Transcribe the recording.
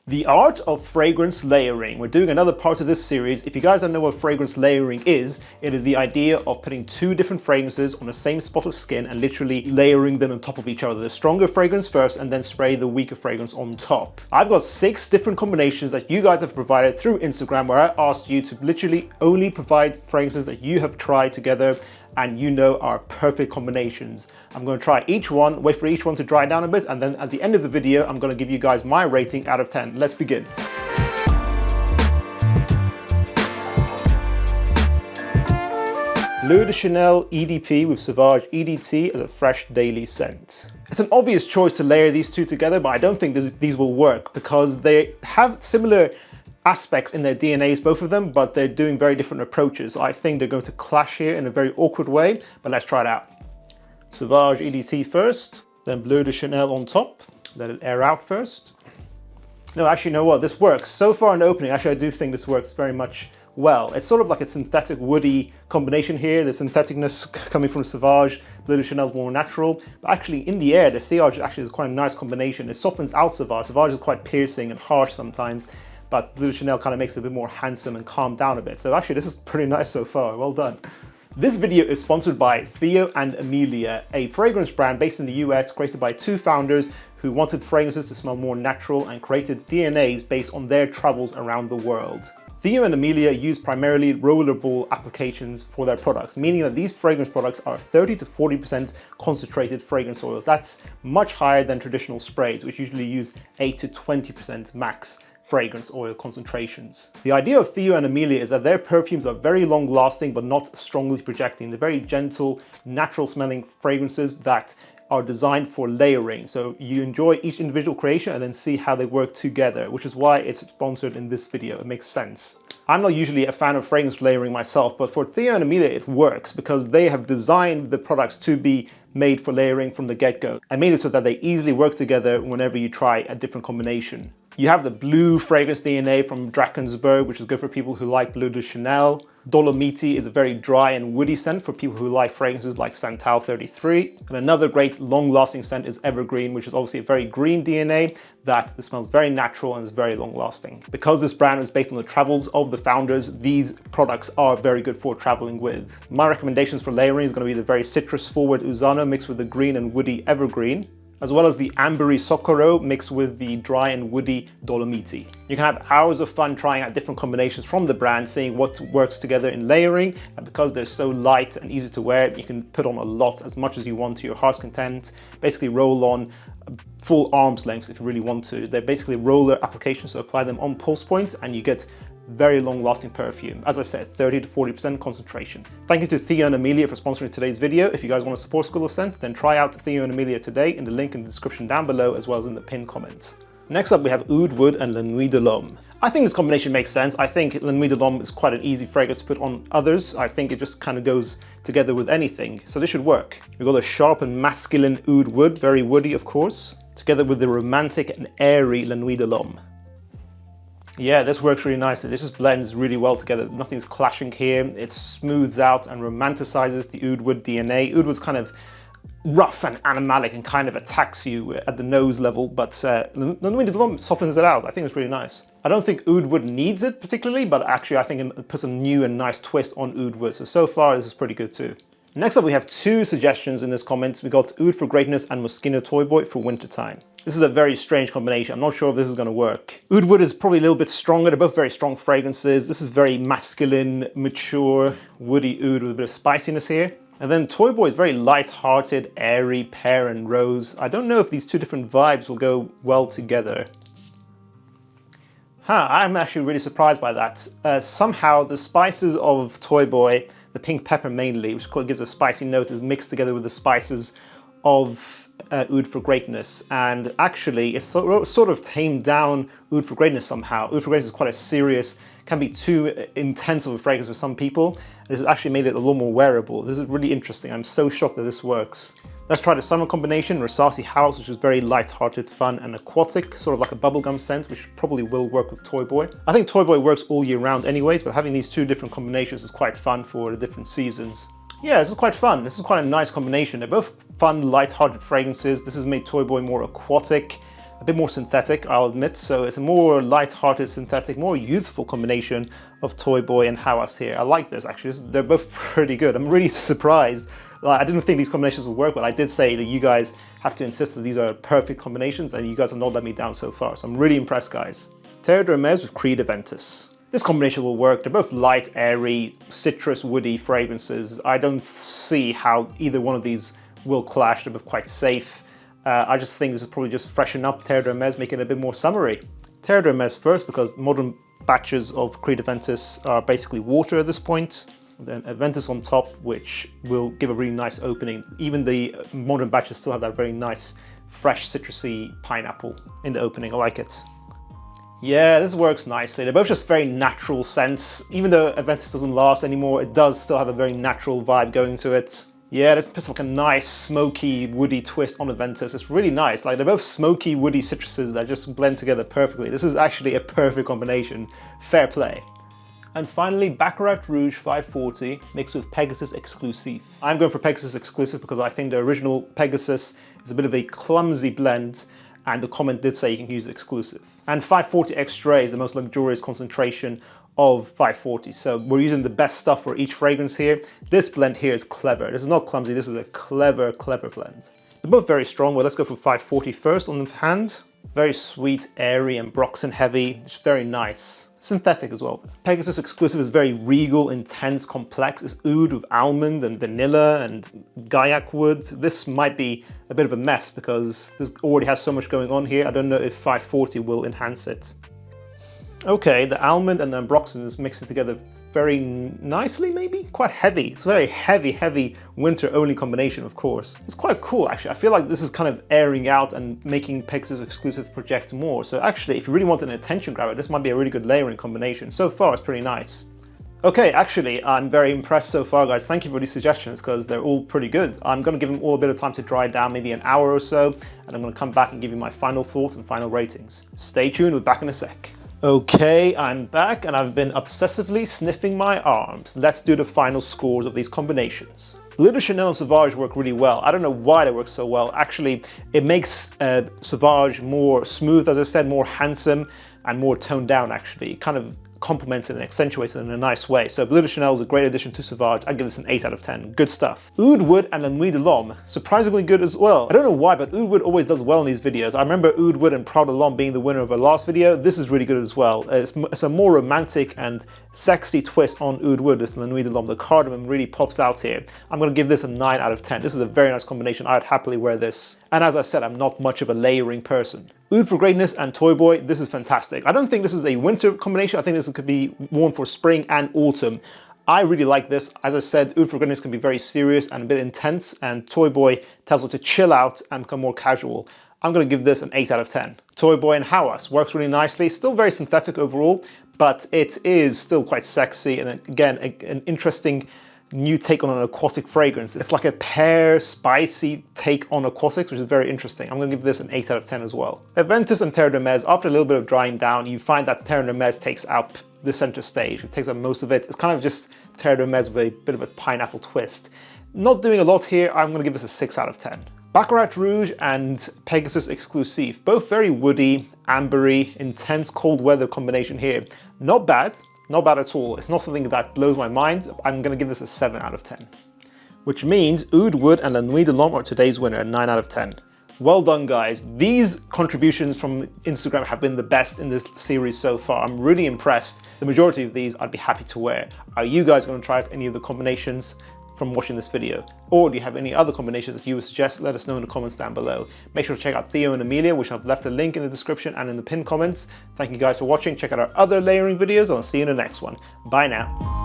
The art of fragrance layering. We're doing another part of this series. If you guys don't know what fragrance layering is, it is the idea of putting two different fragrances on the same spot of skin and literally layering them on top of each other. The stronger fragrance first and then spray the weaker fragrance on top. I've got 6 different combinations that you guys have provided through Instagram, where I asked you to literally only provide fragrances that you have tried together and you know are perfect combinations. I'm going to try each one, wait for each one to dry down a bit, and then at the end of the video, I'm going to give you guys my rating out of 10. Let's begin. Bleu de Chanel EDP with Sauvage EDT as a fresh daily scent. It's an obvious choice to layer these two together, but I don't think these will work because they have similar aspects in their DNAs, both of them, but they're doing very different approaches. So I think they're going to clash here in a very awkward way, but let's try it out. Sauvage EDT first, then Bleu de Chanel on top. Let it air out first. No, actually, you know what? This works. So far in the opening, actually, I do think this works very much well. It's sort of like a synthetic woody combination here. The syntheticness coming from Sauvage, Bleu de Chanel is more natural. But actually, in the air, the Sauvage actually is quite a nice combination. It softens out Sauvage. Sauvage is quite piercing and harsh sometimes, but Bleu de Chanel kind of makes it a bit more handsome and calm down a bit. So actually, this is pretty nice so far. Well done. This video is sponsored by Theo and Amelia, a fragrance brand based in the US, created by 2 founders who wanted fragrances to smell more natural and created DNAs based on their travels around the world. Theo and Amelia use primarily rollerball applications for their products, meaning that these fragrance products are 30 to 40% concentrated fragrance oils. That's much higher than traditional sprays, which usually use 8 to 20% max fragrance oil concentrations. The idea of Theo and Amelia is that their perfumes are very long lasting but not strongly projecting. They're very gentle, natural smelling fragrances that are designed for layering. So you enjoy each individual creation and then see how they work together, which is why it's sponsored in this video. It makes sense. I'm not usually a fan of fragrance layering myself, but for Theo and Amelia it works because they have designed the products to be made for layering from the get-go and made it so that they easily work together whenever you try a different combination. You have the blue fragrance DNA from Drakensberg, which is good for people who like Bleu de Chanel. Dolomiti is a very dry and woody scent for people who like fragrances like Santal 33. And another great long-lasting scent is Evergreen, which is obviously a very green DNA that smells very natural and is very long-lasting. Because this brand is based on the travels of the founders, these products are very good for traveling with. My recommendations for layering is going to be the very citrus-forward Usano mixed with the green and woody Evergreen, as well as the ambery Socorro mixed with the dry and woody Dolomiti. You can have hours of fun trying out different combinations from the brand, seeing what works together in layering, and because they're so light and easy to wear, you can put on a lot, as much as you want to your heart's content. Basically roll on full arm's length if you really want to. They're basically roller applications, so apply them on pulse points and you get very long-lasting perfume. As I said, 30 to 40% concentration. Thank you to Theo and Amelia for sponsoring today's video. If you guys want to support School of Scent, then try out Theo and Amelia today in the link in the description down below, as well as in the pinned comments. Next up, we have Oud Wood and La Nuit de l'Homme. I think this combination makes sense. I think La Nuit de l'Homme is quite an easy fragrance to put on others. I think it just kind of goes together with anything, so this should work. We've got a sharp and masculine Oud Wood, very woody of course, together with the romantic and airy La Nuit de l'Homme. Yeah, this works really nicely. This just blends really well together. Nothing's clashing here. It smooths out and romanticizes the Oud Wood DNA. Oud Wood's kind of rough and animalic and kind of attacks you at the nose level, but La Nuit de l'Homme softens it out. I think it's really nice. I don't think Oud Wood needs it particularly, but actually I think it puts a new and nice twist on Oud Wood. So far this is pretty good too. Next up, we have 2 suggestions in this comments. We got Oud for Greatness and Moschino Toy Boy for wintertime. This is a very strange combination. I'm not sure if this is going to work. Oud Wood is probably a little bit stronger. They're both very strong fragrances. This is very masculine, mature, woody oud with a bit of spiciness here. And then Toy Boy is very light-hearted, airy, pear and rose. I don't know if these 2 different vibes will go well together. I'm actually really surprised by that. Somehow the spices of Toy Boy, the pink pepper mainly, which gives a spicy note, is mixed together with the spices of Oud for Greatness, and actually it's sort of tamed down Oud for Greatness somehow. Oud for Greatness is quite a serious, can be too intense of a fragrance for some people. This has actually made it a little more wearable. This is really interesting. I'm so shocked that this works. Let's try the summer combination, Rasasi Hawas, which is very light-hearted, fun and aquatic, sort of like a bubblegum scent, which probably will work with Toy Boy. I think Toy Boy works all year round anyways, but having these 2 different combinations is quite fun for the different seasons. Yeah, this is quite fun. This is quite a nice combination. They're both fun, light-hearted fragrances. This has made Toy Boy more aquatic. a bit more synthetic, I'll admit. So it's a more light-hearted synthetic, more youthful combination of Toy Boy and Hawas here. I like this actually. They're both pretty good. I'm really surprised. Like, I didn't think these combinations would work, but I did say that you guys have to insist that these are perfect combinations, and you guys have not let me down so far. So I'm really impressed, guys. Terre with Creed Aventus. This combination will work. They're both light, airy, citrus, woody fragrances. I don't see how either one of these will clash. They're both quite safe. I just think this is probably just freshen up Terre, making it a bit more summery. Terre first, because modern batches of Creed Aventus are basically water at this point. Then Aventus on top, which will give a really nice opening. Even the modern batches still have that very nice, fresh, citrusy pineapple in the opening. I like it. Yeah, this works nicely. They're both just very natural scents. Even though Aventus doesn't last anymore, it does still have a very natural vibe going to it. Yeah, this puts like a nice, smoky, woody twist on Aventus. It's really nice. Like, they're both smoky, woody citruses that just blend together perfectly. This is actually a perfect combination. Fair play. And finally, Baccarat Rouge 540 mixed with Pegasus Exclusif. I'm going for Pegasus Exclusif because I think the original Pegasus is a bit of a clumsy blend, and the comment did say you can use Exclusive. And 540 Extrait is the most luxurious concentration of 540. So we're using the best stuff for each fragrance here. This blend here is clever. This is not clumsy, this is a clever, clever blend. They're both very strong. Well, let's go for 540 first on the hand. Very sweet, airy, and Broxen heavy, which is very nice. Synthetic as well. Pegasus Exclusive is very regal, intense, complex. It's oud with almond and vanilla and Oud Wood. This might be a bit of a mess because this already has so much going on here. I don't know if 540 will enhance it. Okay, the almond and the Broxen is mixing together very nicely, maybe? Quite heavy. It's a very heavy winter-only combination, of course. It's quite cool, actually. I feel like this is kind of airing out and making Pegasus Exclusive project more. So actually, if you really want an attention grabber, this might be a really good layering combination. So far, it's pretty nice. Okay, actually, I'm very impressed so far, guys. Thank you for these suggestions, because they're all pretty good. I'm going to give them all a bit of time to dry down, maybe an hour or so, and I'm going to come back and give you my final thoughts and final ratings. Stay tuned, we're back in a sec. Okay, I'm back and I've been obsessively sniffing my arms. Let's do the final scores of these combinations. Bleu de Chanel and Sauvage work really well. I don't know why they work so well. Actually, it makes Sauvage more smooth, as I said, more handsome and more toned down, actually. It kind of complements it and accentuates it in a nice way. So Bleu de Chanel is a great addition to Sauvage. I give this an 8 out of 10. Good stuff. Oud Wood and La Nuit de l'homme, surprisingly good as well. I don't know why, but Oud Wood always does well in these videos. I remember Oud Wood and Proud de l'homme being the winner of our last video. This is really good as well. It's a more romantic and sexy twist on Oud Wood. This La Nuit de l'homme. The cardamom really pops out here. I'm going to give this a 9 out of 10. This is a very nice combination. I'd happily wear this. And as I said, I'm not much of a layering person. Oud for Greatness and Toy Boy, this is fantastic. I don't think this is a winter combination. I think this could be worn for spring and autumn. I really like this. As I said, Oud for Greatness can be very serious and a bit intense, and Toy Boy tells us to chill out and become more casual. I'm going to give this an 8 out of 10. Toy Boy and Hawas works really nicely. Still very synthetic overall, but it is still quite sexy, and again, an interesting new take on an aquatic fragrance. It's like a pear, spicy take on aquatics, which is very interesting. I'm going to give this an 8 out of 10 as well. Aventus and Terre, after a little bit of drying down, you find that Terre takes out the center stage. It takes up most of it. It's kind of just Terre with a bit of a pineapple twist. Not doing a lot here. I'm going to give this a 6 out of 10. Baccarat Rouge and Pegasus Exclusif, both very woody, ambery, intense cold weather combination here. Not bad. Not bad at all. It's not something that blows my mind. I'm going to give this a 7 out of 10. Which means Oud Wood and La Nuit de l'homme are today's winner, a 9 out of 10. Well done, guys. These contributions from Instagram have been the best in this series so far. I'm really impressed. The majority of these I'd be happy to wear. Are you guys going to try out any of the combinations from watching this video? Or do you have any other combinations that you would suggest? Let us know in the comments down below. Make sure to check out Theo and Amelia, which I've left a link in the description and in the pinned comments. Thank you guys for watching. Check out our other layering videos, and I'll see you in the next one. Bye now.